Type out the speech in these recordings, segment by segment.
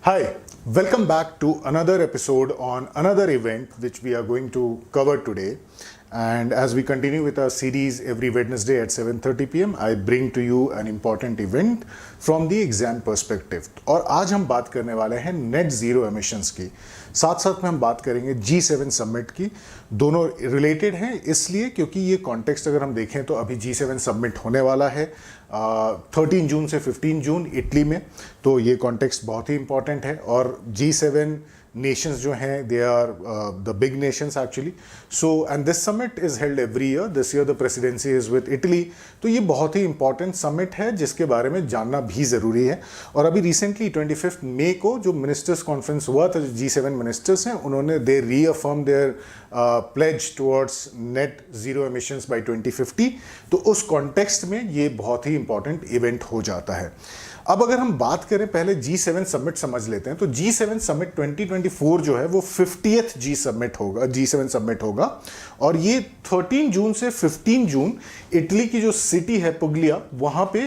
Hi, welcome back to another episode on another event which we are going to cover today. And as we continue with our series every Wednesday at 7:30 p.m., I bring to you an important event from the exam perspective. और आज हम बात करने वाले हैं net zero emissions की, साथ साथ में हम बात करेंगे G7 समिट की। दोनों रिलेटेड हैं इसलिए क्योंकि ये कॉन्टेक्स्ट अगर हम देखें तो अभी G7 समिट होने वाला है 13 जून से 15 जून इटली में, तो ये कॉन्टेक्स्ट बहुत ही इंपॉर्टेंट है। और G7 nations जो हैं they are the big nations actually, so and this summit is held every year. This year the presidency is with Italy, तो ये बहुत ही important summit है जिसके बारे में जानना भी ज़रूरी है। और अभी recently 25 मई को जो ministers conference हुआ था, जो G7 ministers हैं उन्होंने they reaffirmed their pledge towards net zero emissions by 2050, तो उस context में ये बहुत ही important event हो जाता है। अब अगर हम बात करें, पहले G7 समिट समझ लेते हैं, तो G7 समिट 2024 जो है वो 50th G7 समिट होगा और ये 13 जून से 15 जून इटली की जो सिटी है पुगलिया, वहां पे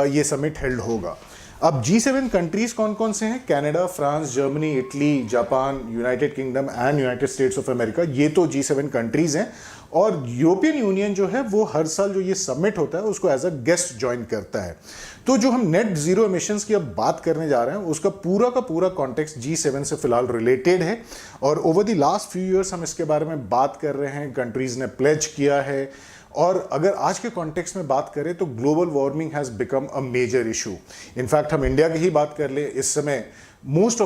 ये समिट हेल्ड होगा। अब G7 कंट्रीज कौन कौन से हैं? Canada, France, Germany, Italy, Japan, United kingdom and United states of America, ये तो G7 कंट्रीज हैं। और यूरोपियन यूनियन जो है वो हर साल जो ये समिट होता है उसको एज अ गेस्ट ज्वाइन करता है। तो जो हम नेट जीरो एमिशंस की अब बात करने जा रहे हैं उसका पूरा का पूरा कॉन्टेक्स्ट G7 से फिलहाल रिलेटेड है और over the last few years हम इसके बारे में बात कर रहे हैं, कंट्रीज ने प्लेज किया है। और अगर आज के कॉन्टेक्स्ट में बात करें तो global warming has become a major issue. In fact हम इंडिया की ही बात कर ले, इस समय most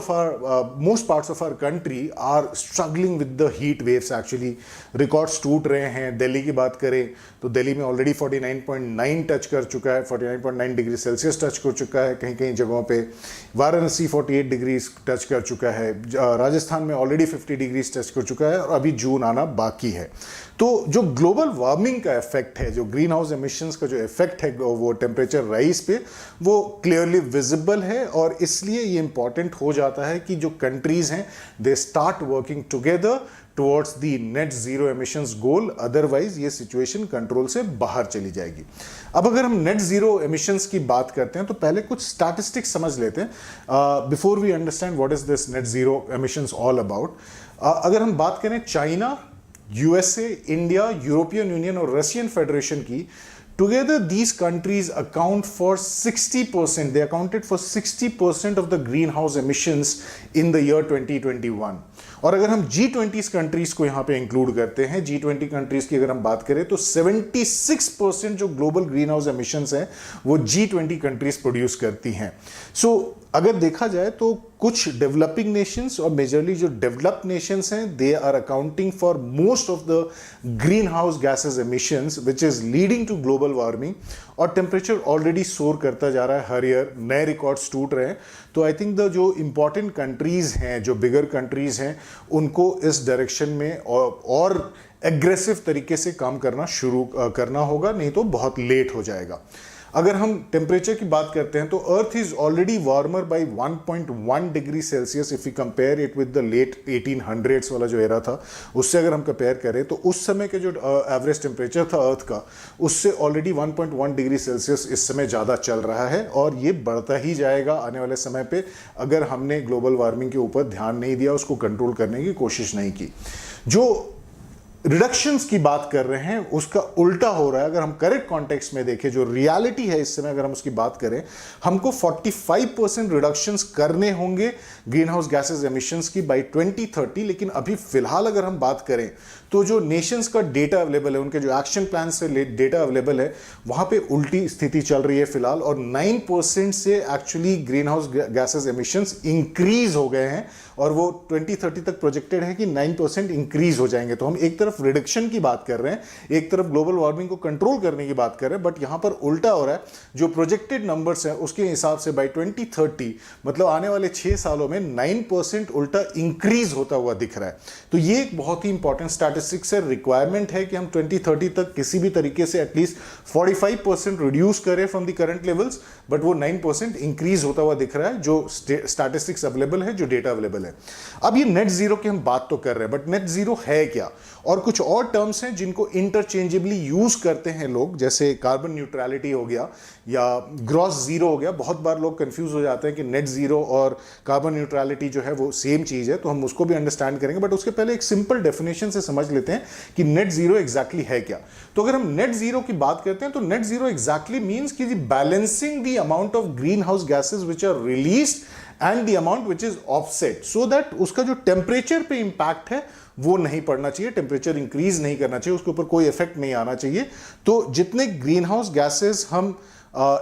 parts of our country are struggling with the heat waves actually. Records टूट रहे हैं। दिल्ली की बात करें तो दिल्ली में ऑलरेडी 49.9 टच कर चुका है, 49.9 डिग्री सेल्सियस टच कर चुका है कहीं कहीं जगहों पे। वाराणसी 48 डिग्री टच कर चुका है, राजस्थान में ऑलरेडी 50 डिग्री टच कर चुका है और अभी जून आना बाकी है। तो जो ग्लोबल वार्मिंग का इफेक्ट है, जो ग्रीन हाउस एमिशंस का जो इफेक्ट है वो टेम्परेचर राइज पे, वो क्लियरली विजिबल है और इसलिए ये इंपॉर्टेंट हो जाता है कि जो कंट्रीज हैं they start working together towards the net zero emissions goal, otherwise ये सिचुएशन कंट्रोल से बाहर चली जाएगी। अब अगर हम नेट जीरो एमिशंस की बात करते हैं तो पहले कुछ स्टैटिस्टिक्स समझ लेते हैं before we understand what is this net zero emissions all about. अगर हम बात करें China, USA, India, European Union और रशियन फेडरेशन की, together these countries account for 60%, they accounted for 60% of the greenhouse emissions in the year 2021। और अगर हम G20 countries को यहाँ पे इंक्लूड करते हैं, G20 कंट्रीज की अगर हम बात करें तो 76% जो ग्लोबल ग्रीन हाउस एमिशंस हैं वो G20 कंट्रीज प्रोड्यूस करती हैं। सो अगर देखा जाए तो कुछ डेवलपिंग नेशंस और मेजरली जो डेवलप्ड नेशंस हैं they are accounting for most of the green house gases emissions which is leading to global warming. और टेम्परेचर ऑलरेडी सोर करता जा रहा है, हर ईयर नए रिकॉर्ड्स टूट रहे हैं। तो आई थिंक द जो इंपॉर्टेंट कंट्रीज हैं, जो बिगर कंट्रीज हैं, उनको इस डायरेक्शन में और एग्रेसिव तरीके से काम करना शुरू करना होगा, नहीं तो बहुत लेट हो जाएगा। अगर हम टेम्परेचर की बात करते हैं तो earth is already warmer by 1.1 degree Celsius if you compare it with the late 1800s वाला जो एरा था, उससे अगर हम कंपेयर करें तो उस समय के जो एवरेज टेम्परेचर था अर्थ का, उससे ऑलरेडी 1.1 डिग्री सेल्सियस इस समय ज़्यादा चल रहा है और ये बढ़ता ही जाएगा आने वाले समय पे अगर हमने ग्लोबल वार्मिंग के ऊपर ध्यान नहीं दिया, उसको कंट्रोल करने की कोशिश नहीं की। जो रिडक्शंस की बात कर रहे हैं उसका उल्टा हो रहा है। अगर हम करेक्ट कॉन्टेक्स्ट में देखें, जो रियलिटी है इस समय अगर हम उसकी बात करें, हमको 45% रिडक्शंस करने होंगे ग्रीन हाउस गैसेज एमिशंस की बाय 2030। लेकिन अभी फिलहाल अगर हम बात करें तो जो नेशंस का डेटा अवेलेबल है, उनके जो एक्शन प्लान से डेटा अवेलेबल है, वहां पे उल्टी स्थिति चल रही है फिलहाल और 9% से actually green house gases emissions increase हो गए हैं और वो 2030 तक प्रोजेक्टेड है कि 9% इंक्रीज हो जाएंगे। तो हम एक तरफ रिडक्शन की बात कर रहे हैं, एक तरफ ग्लोबल वार्मिंग को कंट्रोल करने की बात कर रहे हैं, बट यहां पर उल्टा हो रहा है। जो प्रोजेक्टेड नंबर्स हैं उसके हिसाब से बाय 2030 मतलब आने वाले 6 सालों में 9% उल्टा इंक्रीज होता हुआ दिख रहा है। तो ये एक बहुत ही इंपॉर्टेंट स्टैटिस्टिक्स स्टैटिस्टिक्स से रिक्वायरमेंट है कि हम 2030 तक किसी भी तरीके से एटलीस्ट 45% रिड्यूस करें from the current levels, but वो 9% इंक्रीज होता हुआ दिख रहा है जो स्टैटिस्टिक्स अवेलेबल है, जो डेटा अवेलेबल है। अब ये नेट जीरो की हम बात तो कर रहे हैं, बट नेट जीरो है क्या? और कुछ और टर्म्स हैं जिनको इंटरचेंजेबली यूज करते हैं लोग, जैसे कार्बन न्यूट्रलिटी हो गया या ग्रॉस जीरो हो गया। बहुत बार लोग कंफ्यूज हो जाते हैं कि नेट जीरो और कार्बन न्यूट्रलिटी जो है वो सेम चीज है, तो हम उसको भी अंडरस्टैंड करेंगे, बट उसके पहले एक सिंपल डेफिनेशन से समझ लेते हैं कि नेट जीरो एग्जैक्टली है क्या। तो अगर हम नेट जीरो की बात करते हैं तो नेट जीरो एग्जैक्टली मीन्स कि balancing the amount of green house gases which are released and the amount which is offset, so that उसका जो टेम्परेचर पे इंपैक्ट है वो नहीं पड़ना चाहिए, टेम्परेचर इंक्रीज नहीं करना चाहिए, उसके ऊपर कोई इफेक्ट नहीं आना चाहिए। तो जितने ग्रीन हाउस गैसेज हम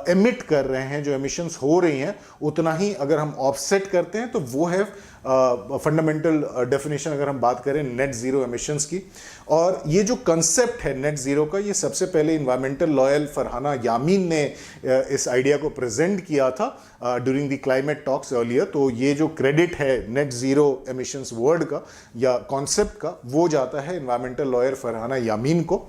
एमिट कर रहे हैं, जो एमिशंस हो रही हैं, उतना ही अगर हम ऑफसेट करते हैं तो वो है फंडामेंटल डेफिनेशन अगर हम बात करें नेट जीरो एमिशंस की। और ये जो कंसेप्ट है नेट जीरो का, ये सबसे पहले इन्वायरमेंटल लॉयर फरहाना यामीन ने इस आइडिया को प्रेजेंट किया था during the climate talks earlier. तो ये जो क्रेडिट है नेट जीरो एमिशंस वर्ड का या कॉन्सेप्ट का, वो जाता है इन्वायरमेंटल लॉयर फरहाना यामीन को।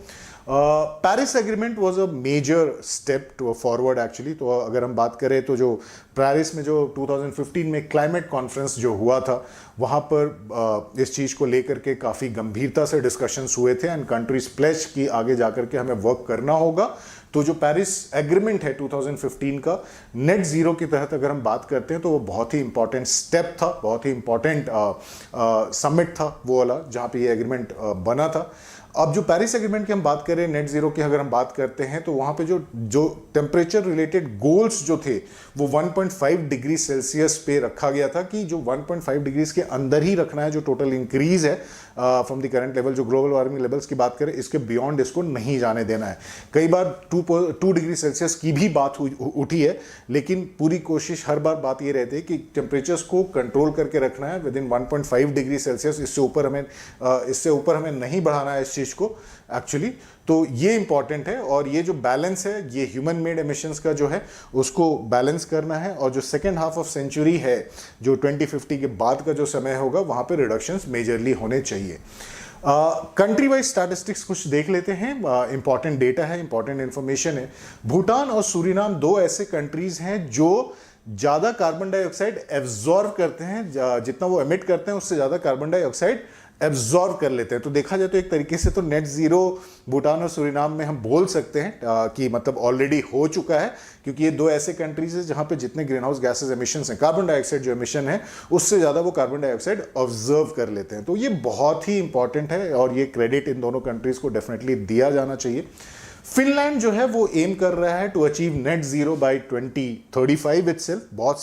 Paris agreement was a major step to forward actually. तो अगर हम बात करें तो जो पेरिस में जो 2015 में क्लाइमेट कॉन्फ्रेंस जो हुआ था, वहाँ पर इस चीज़ को लेकर के काफ़ी गंभीरता से डिस्कशंस हुए थे एंड कंट्रीज प्लेज की आगे जाकर के हमें वर्क करना होगा। तो जो पेरिस एग्रीमेंट है 2015 का नेट जीरो के तहत अगर हम बात करते हैं तो वो बहुत ही इंपॉर्टेंट स्टेप था, बहुत ही इंपॉर्टेंट समिट था वो वाला जहाँ पे ये एग्रीमेंट बना था। अब जो पेरिस एग्रीमेंट की हम बात करें, नेट जीरो की अगर हम बात करते हैं तो वहाँ पे जो टेम्परेचर रिलेटेड गोल्स जो थे वो 1.5 डिग्री सेल्सियस पे रखा गया था कि जो 1.5 डिग्रीज के अंदर ही रखना है। जो टोटल इंक्रीज है फ्रॉम द करंट लेवल, जो ग्लोबल वार्मिंग लेवल्स की बात करें, इसके बियॉन्ड इसको नहीं जाने देना है। कई बार 2 डिग्री सेल्सियस की भी बात उठी है, लेकिन पूरी कोशिश हर बार बात ये रहती है कि टेम्परेचर्स को कंट्रोल करके रखना है विद इन 1.5 डिग्री सेल्सियस। इससे ऊपर हमें नहीं बढ़ाना है इस चीज़ को एक्चुअली। तो ये इंपॉर्टेंट है और ये जो बैलेंस है, ये ह्यूमन मेड एमिशंस का जो है उसको बैलेंस करना है। और जो सेकेंड हाफ ऑफ सेंचुरी है, जो 2050 के बाद का जो समय होगा, वहाँ पे रिडक्शंस मेजरली होने चाहिए। कंट्री वाइज स्टैटिस्टिक्स कुछ देख लेते हैं। इंपॉर्टेंट डेटा है, इंपॉर्टेंट इंफॉर्मेशन है। भूटान और सूरीनाम दो ऐसे कंट्रीज हैं जो ज़्यादा कार्बन डाइऑक्साइड एब्जॉर्व करते हैं, जितना वो एमिट करते हैं उससे ज़्यादा कार्बन डाइऑक्साइड एब्जॉर्व कर लेते हैं। तो देखा जाए तो एक तरीके से तो नेट जीरो भूटान और सूरीनाम में हम बोल सकते हैं कि मतलब ऑलरेडी हो चुका है, क्योंकि ये दो ऐसे कंट्रीज हैं जहां पे जितने ग्रीन हाउस गैसेज एमिशंस हैं, कार्बन डाइऑक्साइड जो एमिशन है, उससे ज़्यादा वो कार्बन डाइऑक्साइड ऑब्जर्व कर लेते हैं। तो ये बहुत ही इंपॉर्टेंट है और ये क्रेडिट इन दोनों कंट्रीज को डेफिनेटली दिया जाना चाहिए। फिनलैंड जो है वो एम कर रहा है to achieve net zero by 2035 itself. बहुत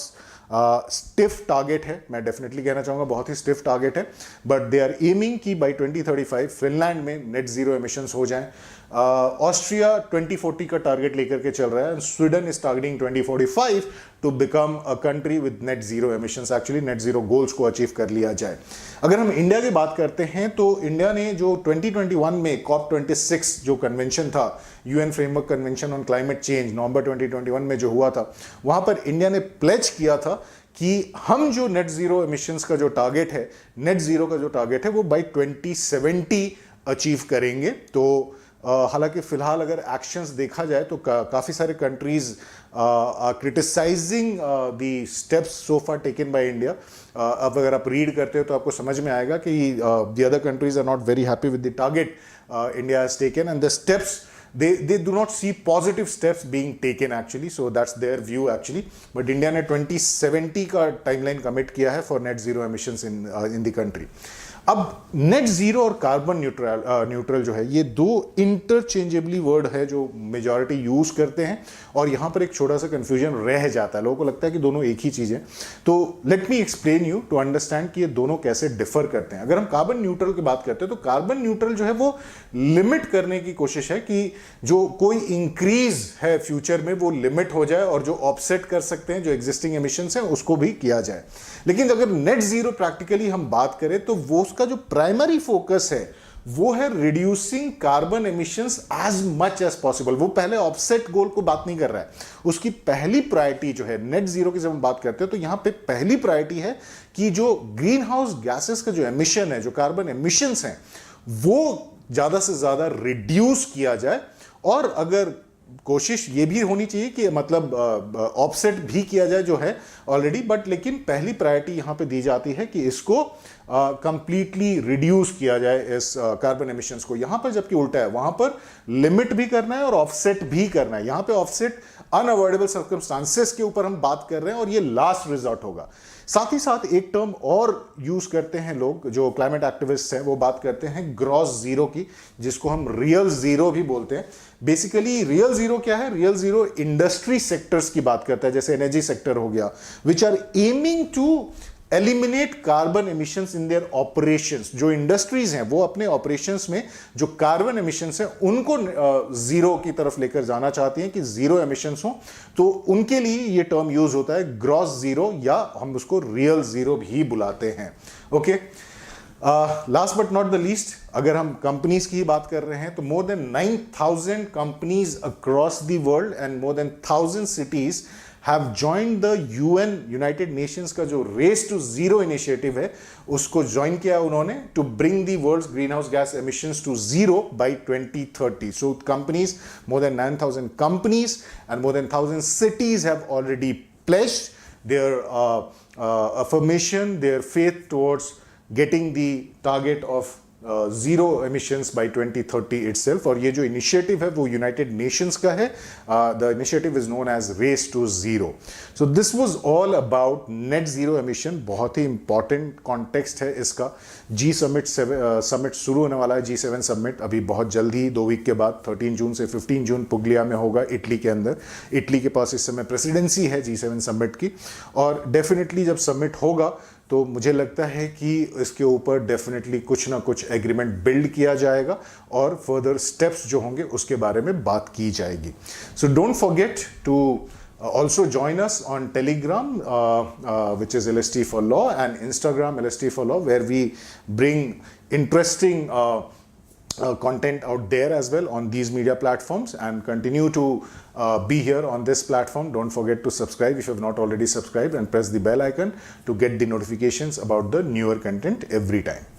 स्टिफ टारगेट है, मैं डेफिनेटली कहना चाहूँगा बहुत ही स्टिफ टारगेट है, बट दे आर एमिंग कि बाय 2035 फिनलैंड में नेट जीरो एमिशंस हो जाएं। ऑस्ट्रिया 2040 का टारगेट लेकर के चल रहा है। Sweden is targeting 2045 to become a country with net zero emissions. Actually net zero goals को अचीव कर लिया जाए। अगर हम इंडिया की बात करते हैं तो इंडिया ने जो 2021 में COP26 जो कन्वेंशन था, UN framework convention on climate change, November 2021 में जो हुआ था, वहां पर इंडिया ने प्लेज किया था कि हम जो नेट जीरो एमिशंस का जो टारगेट है, नेट जीरो का जो टारगेट है, वो बाय 2070 अचीव करेंगे। तो हालांकि फिलहाल अगर एक्शंस देखा जाए तो काफ़ी सारे countries criticising the steps so far taken by India. अब अगर आप रीड करते हो तो आपको समझ में आएगा कि the other countries are not very happy with the target India has taken and the steps they do not see positive steps being taken actually, so that's their view actually. But India ने 2070 का timeline commit किया है for net zero emissions in the country. अब net zero और carbon neutral जो है, ये दो इंटरचेंजेबली वर्ड है जो मेजॉरिटी यूज करते हैं और यहां पर एक छोटा सा कंफ्यूजन रह जाता है। लोगों को लगता है कि दोनों एक ही चीज है। तो let me explain you to understand कि ये दोनों कैसे डिफर करते हैं। अगर हम कार्बन न्यूट्रल की बात करते हैं तो कार्बन न्यूट्रल जो है वो लिमिट करने की कोशिश है कि जो कोई इंक्रीज है फ्यूचर में वो लिमिट हो जाए और जो ऑफसेट कर सकते हैं जो एग्जिस्टिंग एमिशंस हैं उसको भी किया जाए। लेकिन अगर नेट जीरो प्रैक्टिकली हम बात करें तो वो उसका जो प्राइमरी फोकस है वो है reducing carbon emissions as much as possible. वो पहले ऑफसेट गोल को बात नहीं कर रहा है। उसकी पहली प्रायोरिटी जो है नेट जीरो की जब हम बात करते हैं तो यहां पे पहली प्रायोरिटी है कि जो ग्रीन हाउस गैसेस का जो एमिशन है, जो कार्बन एमिशंस हैं, वो ज़्यादा से ज़्यादा रिड्यूस किया जाए। और अगर कोशिश ये भी होनी चाहिए कि मतलब ऑफसेट भी किया जाए जो है ऑलरेडी, बट लेकिन पहली प्रायोरिटी यहाँ पे दी जाती है कि इसको कंप्लीटली रिड्यूस किया जाए इस कार्बन एमिशंस को। यहाँ पर जबकि उल्टा है, वहाँ पर लिमिट भी करना है और ऑफसेट भी करना है। यहाँ पे ऑफसेट अनअवॉइडेबल सर्कमस्टांसेस के ऊपर हम बात कर रहे हैं और ये लास्ट रिजॉर्ट होगा। साथ ही साथ एक टर्म और यूज करते हैं लोग जो क्लाइमेट एक्टिविस्ट हैं, वो बात करते हैं ग्रॉस जीरो की, जिसको हम रियल जीरो भी बोलते हैं। बेसिकली रियल जीरो क्या है? रियल जीरो इंडस्ट्री सेक्टर्स की बात करता है, जैसे एनर्जी सेक्टर हो गया, which are aiming to eliminate carbon emissions in their operations. जो इंडस्ट्रीज हैं वो अपने ऑपरेशंस में जो कार्बन एमिशंस हैं उनको जीरो की तरफ लेकर जाना चाहती हैं कि जीरो एमिशंस हो, तो उनके लिए ये टर्म यूज होता है ग्रॉस जीरो, या हम उसको रियल जीरो भी बुलाते हैं। Okay, last but not the least, अगर हम कंपनीज की बात कर रहे हैं तो more than 9,000 companies across the world and more than 1,000 cities have joined the UN United Nations का जो रेस टू जीरो इनिशिएटिव है उसको ज्वाइन किया उन्होंने, to bring the world's green house gas emissions to zero by 2030. So companies, more than 9,000 companies and more than 1,000 cities have already pledged their affirmation, their faith towards getting the target of zero emissions by 2030 itself. और ये जो initiative है वो United Nations का है। The initiative is known as race to zero. So this was all about net zero emission. बहुत ही important context है इसका। समिट शुरू होने वाला है, G7 समिट अभी बहुत जल्द ही 2 वीक के बाद 13 जून से 15 जून पुगलिया में होगा, इटली के अंदर। इटली के पास इस समय प्रेसिडेंसी है G7 समिट की, और डेफिनेटली जब समिट होगा तो मुझे लगता है कि इसके ऊपर डेफिनेटली कुछ ना कुछ एग्रीमेंट बिल्ड किया जाएगा और फर्दर स्टेप्स जो होंगे उसके बारे में बात की जाएगी। So don't forget to also join us on Telegram, which is LST for Law, and Instagram LST for Law, where we bring interesting content out there as well on these media platforms, and continue to be here on this platform. Don't forget to subscribe if you have not already subscribed, and press the bell icon to get the notifications about the newer content every time.